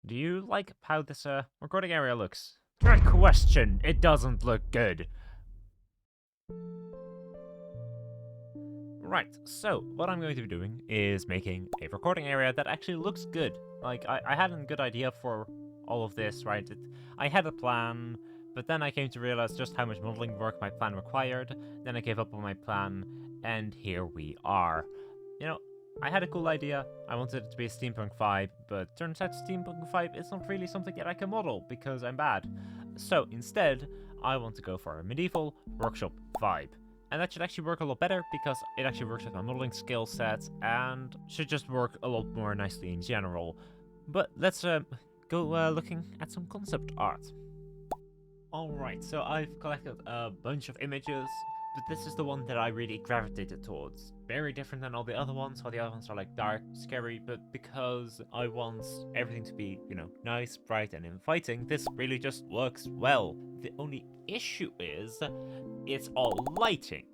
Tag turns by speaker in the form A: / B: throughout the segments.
A: Do you like how this recording area looks? Trick question! It doesn't look good. Right, so what I'm going to be doing is making a recording area that actually looks good. Like, I had a good idea for all of this, right? I had a plan, but then I came to realize just how much modeling work my plan required. Then I gave up on my plan, and here we are. You know, I had a cool idea. I wanted it to be a Steampunk vibe, but turns out Steampunk vibe is not really something that I can model because I'm bad. So instead, I want to go for a medieval workshop vibe. And that should actually work a lot better because it actually works with my modeling skill set and should just work a lot more nicely in general. But let's go looking at some concept art. Alright, so I've collected a bunch of images, but this is the one that I really gravitated towards. Very different than all the other ones. All the other ones are like dark, scary, but because I want everything to be, you know, nice, bright, and inviting, this really just works well. The only issue is it's all lighting.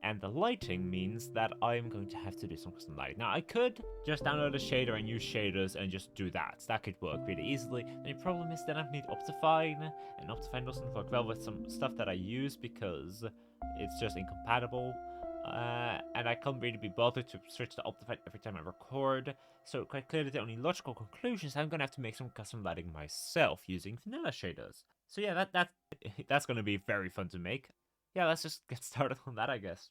A: And the lighting means that I'm going to have to do some custom lighting. Now, I could just download a shader and use shaders and just do that. That could work really easily. The problem is then I need Optifine, and Optifine doesn't work well with some stuff that I use because it's just incompatible. And I can't really be bothered to switch to Optifine every time I record. So quite clearly the only logical conclusion is I'm going to have to make some custom lighting myself using vanilla shaders. So yeah, that's going to be very fun to make. Yeah, let's just get started on that, I guess.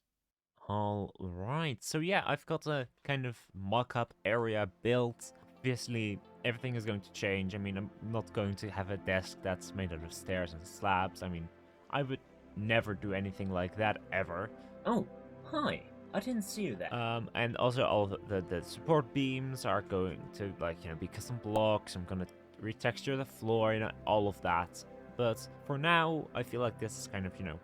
A: Alright, so yeah, I've got a kind of mock-up area built. Obviously, everything is going to change. I mean, I'm not going to have a desk that's made out of stairs and slabs. I mean, I would never do anything like that, ever.
B: Oh, hi. I didn't see you there.
A: And also all the support beams are going to, like, you know, be custom blocks. I'm gonna retexture the floor, you know, all of that. But for now, I feel like this is kind of, you know,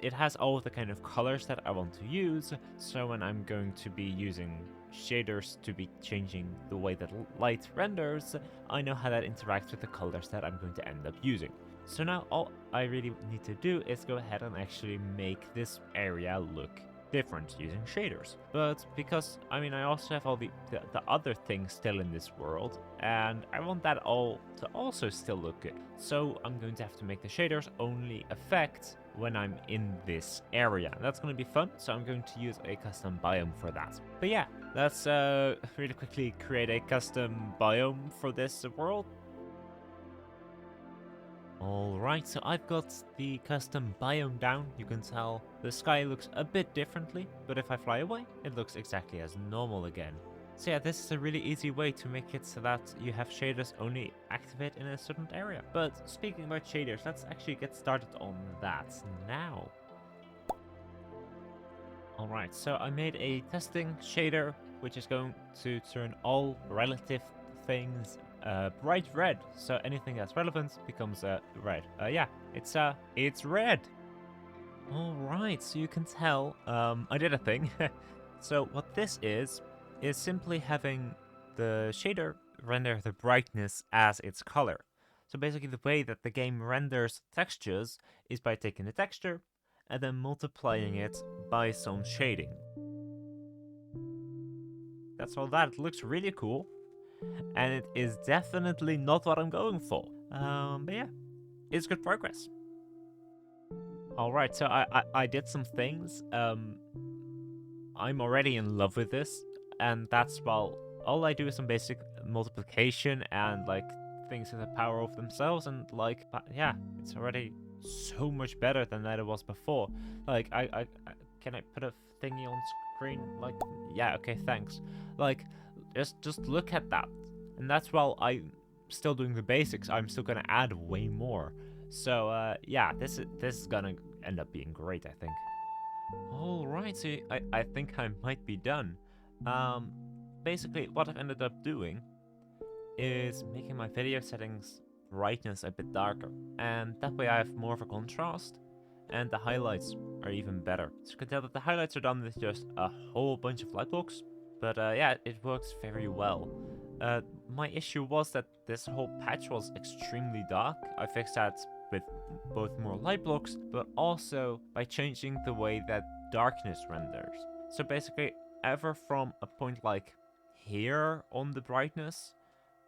A: it has all of the kind of colors that I want to use, so when I'm going to be using shaders to be changing the way that light renders, I know how that interacts with the colors that I'm going to end up using. So now all I really need to do is go ahead and actually make this area look different using shaders. But because, I mean, I also have all the other things still in this world, and I want that all to also still look good. So I'm going to have to make the shaders only affect when I'm in this area. That's going to be fun, so I'm going to use a custom biome for that. But yeah, let's really quickly create a custom biome for this world. Alright, so I've got the custom biome down. You can tell the sky looks a bit differently, but if I fly away, it looks exactly as normal again. So yeah, this is a really easy way to make it so that you have shaders only activate in a certain area. But speaking about shaders, let's actually get started on that now. Alright, so I made a testing shader, which is going to turn all relative things bright red. So anything that's relevant becomes red. Yeah, it's red. Alright, so you can tell I did a thing. So what this is simply having the shader render the brightness as its color. So basically the way that the game renders textures is by taking the texture and then multiplying it by some shading. That's all that. It looks really cool. And it is definitely not what I'm going for. But yeah, it's good progress. Alright, so I did some things. I'm already in love with this. And that's, well, all I do is some basic multiplication and, like, things in the power of themselves. And, like, yeah, it's already so much better than that it was before. Like, can I put a thingy on screen? Like, yeah, okay, thanks. Like, just look at that. And that's while I'm still doing the basics, I'm still gonna add way more. So, yeah, this is gonna end up being great, I think. Alright, so I think I might be done. Basically, what I've ended up doing is making my video settings brightness a bit darker, and that way I have more of a contrast, and the highlights are even better. So you can tell that the highlights are done with just a whole bunch of light blocks, but yeah, it works very well. My issue was that this whole patch was extremely dark. I fixed that with both more light blocks, but also by changing the way that darkness renders. So basically, ever from a point like here on the brightness,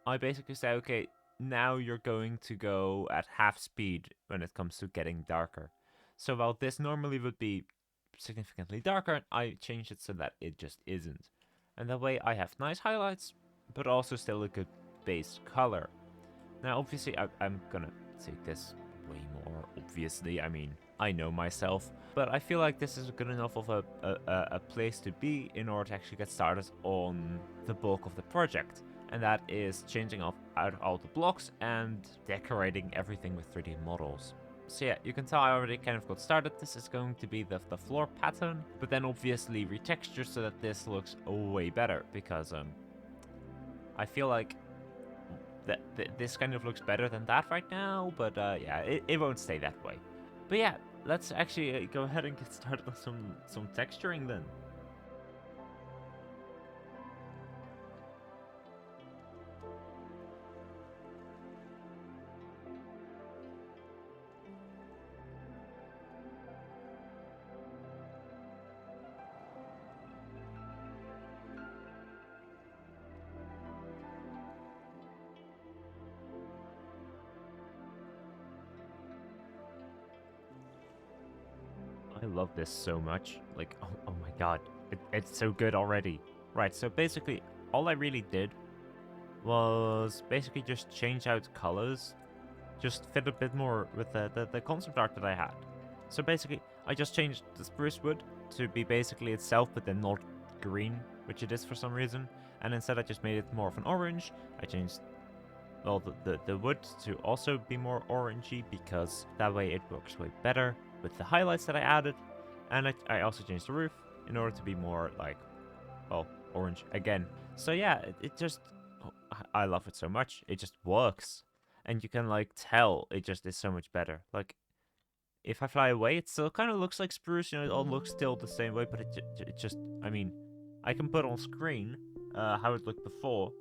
A: I basically say, okay, now you're going to go at half speed when it comes to getting darker. So while this normally would be significantly darker, I changed it so that it just isn't. And that way I have nice highlights, but also still a good base color. Now obviously I'm gonna take this way more, obviously. I mean, I know myself, but I feel like this is good enough of a place to be in order to actually get started on the bulk of the project. And that is changing out all the blocks and decorating everything with 3D models. So yeah, you can tell I already kind of got started. This is going to be the floor pattern, but then obviously retexture so that this looks way better, because I feel like this kind of looks better than that right now, but yeah, it won't stay that way. But yeah, let's actually go ahead and get started on some texturing then. I love this so much. Like, oh my god, it's so good already. Right, so basically, all I really did was basically just change out colors, just fit a bit more with the concept art that I had. So basically, I just changed the spruce wood to be basically itself, but then not green, which it is for some reason. And instead I just made it more of an orange. I changed, well, the wood to also be more orangey, because that way it works way better with the highlights that I added. And I also changed the roof in order to be more like, well, orange again. So yeah, it just, I love it so much. It just works. And you can like tell it just is so much better. Like, if I fly away, it still kind of looks like spruce, you know, it all looks still the same way, but it just, I mean, I can put on screen how it looked before.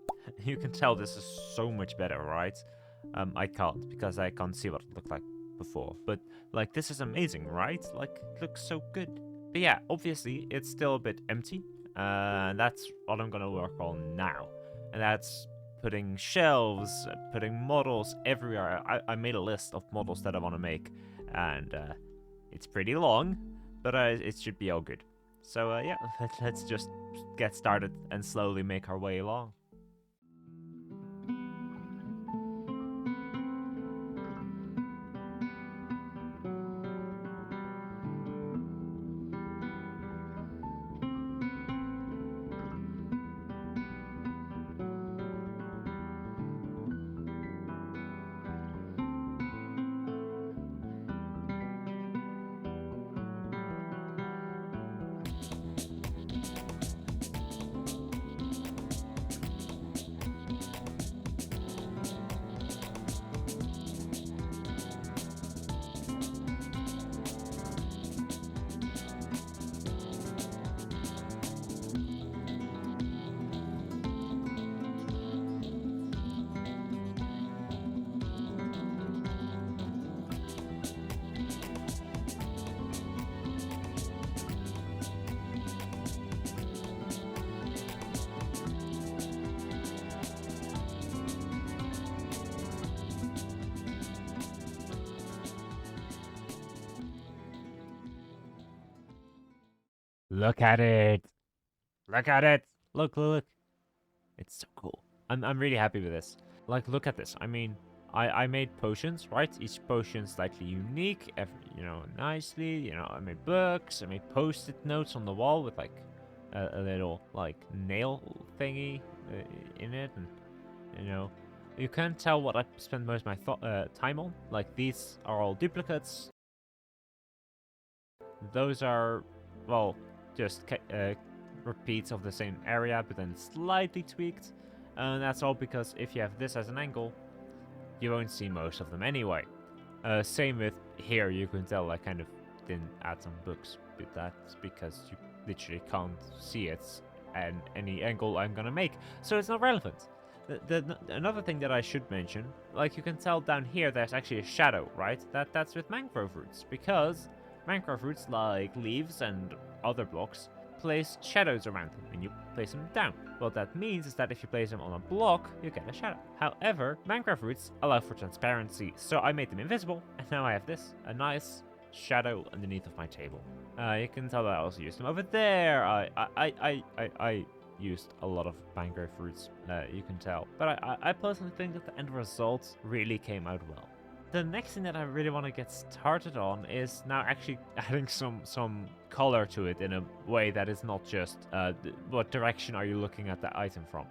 A: You can tell this is so much better, right? I can't, because I can't see what it looked like before, but like, this is amazing, right? Like, it looks so good. But yeah, obviously it's still a bit empty, and that's what I'm gonna work on now. And that's putting shelves, putting models everywhere. I made a list of models that I want to make, and it's pretty long, but it should be all good. So yeah, let's just get started and slowly make our way along. Look at it. Look at it. Look. It's so cool. I'm really happy with this. Like, look at this. I mean, I made potions, right? Each potion slightly unique, you know, nicely. You know, I made books. I made post-it notes on the wall with like a little like nail thingy in it, and you know, you can't tell what I spent most of my time on. Like, these are all duplicates. Those are, well, just repeats of the same area, but then slightly tweaked. And that's all because if you have this as an angle, you won't see most of them anyway. Same with here, you can tell I kind of didn't add some books, but that's because you literally can't see it at any angle I'm gonna make, so it's not relevant. Another thing that I should mention, like, you can tell down here there's actually a shadow, right? That's with mangrove roots, because mangrove roots, like leaves and other blocks, place shadows around them when you place them down. What that means is that if you place them on a block, you get a shadow. However, Minecraft roots allow for transparency, so I made them invisible, and now I have this, a nice shadow underneath of my table. You can tell that I also used them over there. I used a lot of mangrove roots, you can tell. But I personally think that the end result really came out well. The next thing that I really want to get started on is now actually adding some color to it in a way that is not just what direction are you looking at the item from.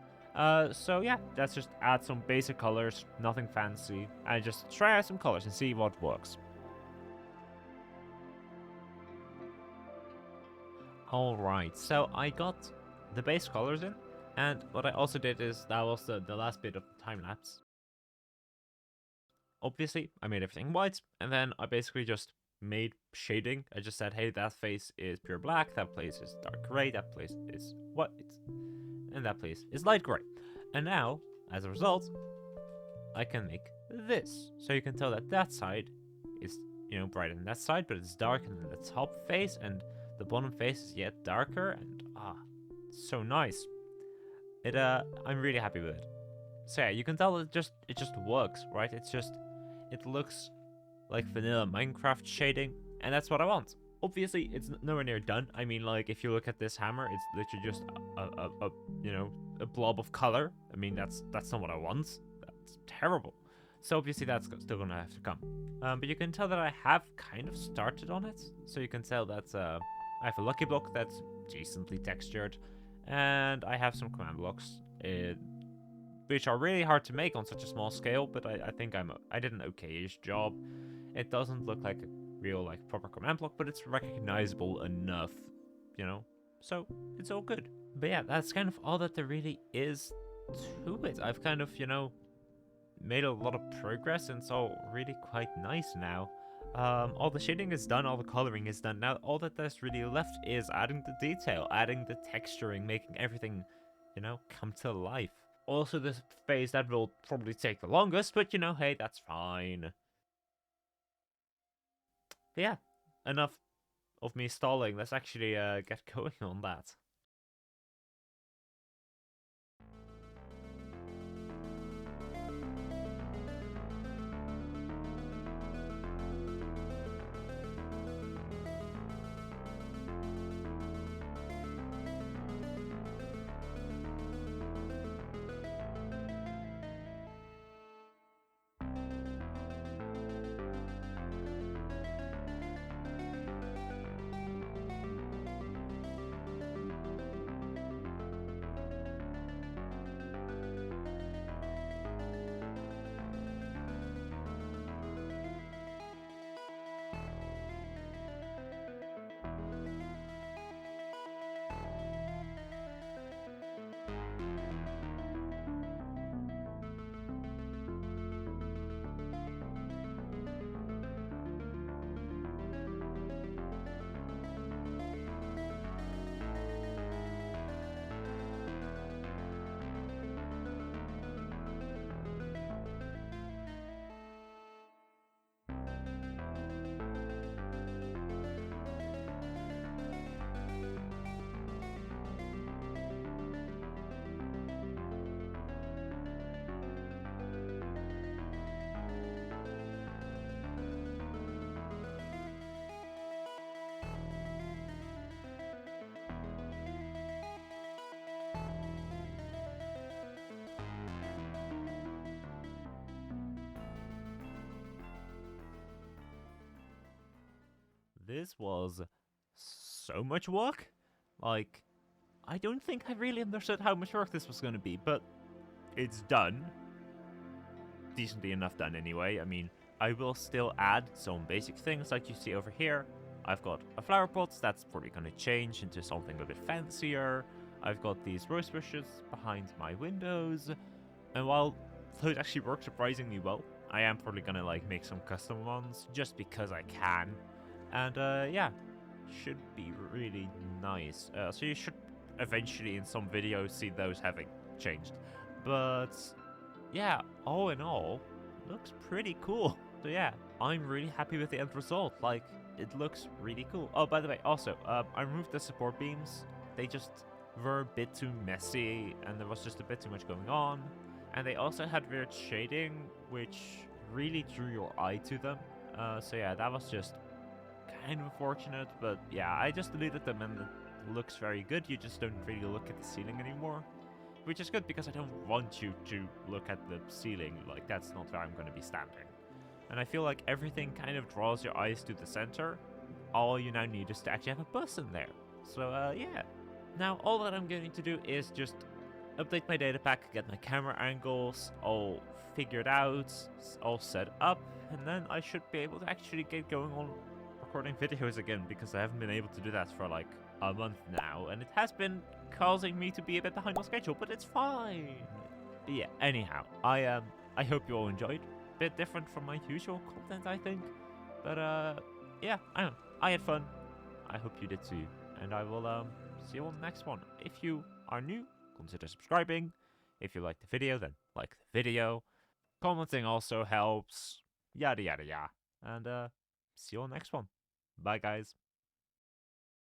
A: So yeah, let's just add some basic colors, nothing fancy, and just try out some colors and see what works. Alright, so I got the base colors in, and what I also did is, that was the last bit of the time lapse. Obviously, I made everything white, and then I basically just made shading. I just said, hey, that face is pure black, that place is dark gray, that place is white, and that place is light gray. And now, as a result, I can make this. So you can tell that that side is, you know, brighter than that side, but it's darker than the top face, and the bottom face is yet darker, and so nice. I'm really happy with it. So yeah, you can tell it just works, right? It looks like vanilla Minecraft shading, and that's what I want. Obviously, it's nowhere near done. I mean, like, if you look at this hammer, it's literally just a blob of color. I mean, that's not what I want. That's terrible. So obviously that's still gonna have to come. But you can tell that I have kind of started on it. So you can tell that I have a lucky block that's decently textured, and I have some command blocks, which are really hard to make on such a small scale, but I think I did an okay-ish job. It doesn't look like a real, like, proper command block, but it's recognizable enough, you know? So, it's all good. But yeah, that's kind of all that there really is to it. I've kind of, you know, made a lot of progress, and it's all really quite nice now. All the shading is done, all the coloring is done. Now, all that there's really left is adding the detail, adding the texturing, making everything, you know, come to life. Also, this phase that will probably take the longest, but you know, hey, that's fine. But yeah, enough of me stalling. Let's actually get going on that. This was so much work. Like, I don't think I really understood how much work this was going to be, but it's done. Decently enough done anyway. I mean, I will still add some basic things like you see over here. I've got a flower pot that's probably going to change into something a bit fancier. I've got these rose bushes behind my windows. And while those actually work surprisingly well, I am probably going to like make some custom ones just because I can. And yeah, should be really nice. So you should eventually in some videos see those having changed. But yeah, all in all, looks pretty cool. So yeah, I'm really happy with the end result. Like, it looks really cool. Oh, by the way, also, I removed the support beams they just were a bit too messy, and there was just a bit too much going on. And they also had weird shading, which really drew your eye to them. So yeah, that was just kind of unfortunate, but yeah, I just deleted them and it looks very good. You just don't really look at the ceiling anymore, which is good because I don't want you to look at the ceiling. Like, that's not where I'm going to be standing. And I feel like everything kind of draws your eyes to the center. All you now need is to actually have a person there. So yeah. Now all that I'm going to do is just update my data pack, get my camera angles all figured out, all set up, and then I should be able to actually get going on recording videos again, because I haven't been able to do that for like a month now, and it has been causing me to be a bit behind on schedule, but it's fine. But yeah, anyhow, I hope you all enjoyed. Bit different from my usual content, I think, but yeah, I had fun. I hope you did too, and I will see you on the next one. If you are new, consider subscribing. If you like the video, then like the video. Commenting also helps. Yada yada yada. And see you on the next one. Bye guys.